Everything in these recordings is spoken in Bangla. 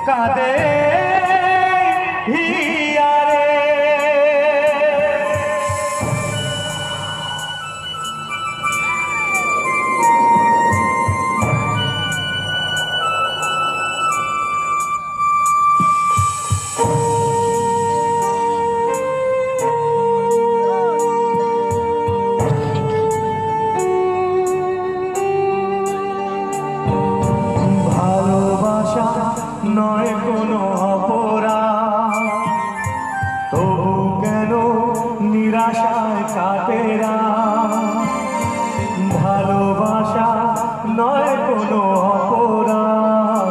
কাঁদে হিয়ারে ভালোবাসা নয় কোনো অপরাধ, তবু কেন নিরাশায় কাটে রাত। ভালোবাসা নয় কোনো অপরাধ,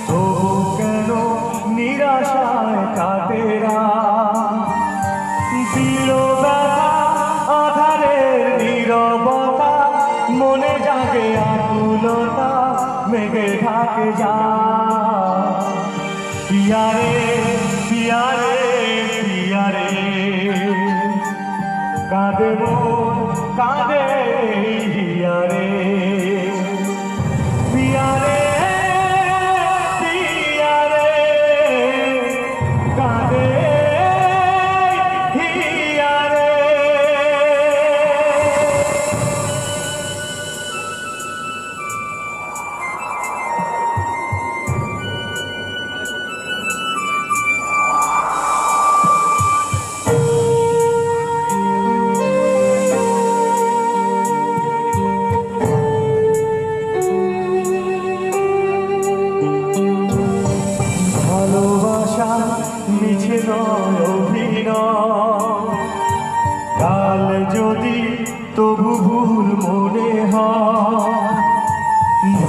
তবু কেন নিরাশায় কাটে রাত। দিল ব্যথা আধারের নীরবতা, মনে জাগে আকুলতা, মেঘে ঢাকে যা। পিয়ারে পিয়ারে পিয়ারে কাঁদে মন কাঁদে হিয়ারে। পিয়ারে পিয়ারে কাঁদে হিয়ারে। ভালোবাসা মিছে নয় অভিনয়, কাল যদি তবু ভুল মনে হয়।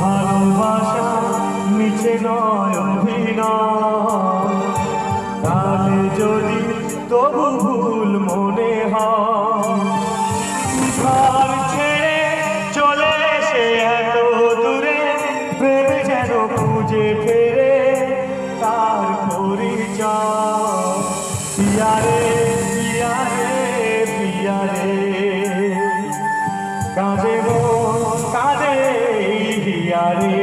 ভালোবাসা মিছে নয় অভিনয়, কাল যদি তবু ভুল মনে হয়। ঘর ছেড়ে চলে এসে এত দূরে, প্রেম যেন খুঁজে ফেরে তার পরিচয়। পিয়ারে পিয়ারে পিয়ারে কাঁদে মন কাঁদে হিয়ারে।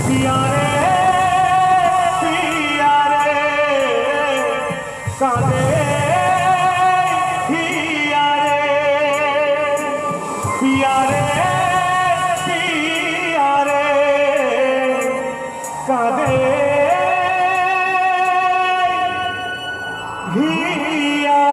পিয়ারে পিয়ারে কাঁদে হিয়ারে। পিয়ারে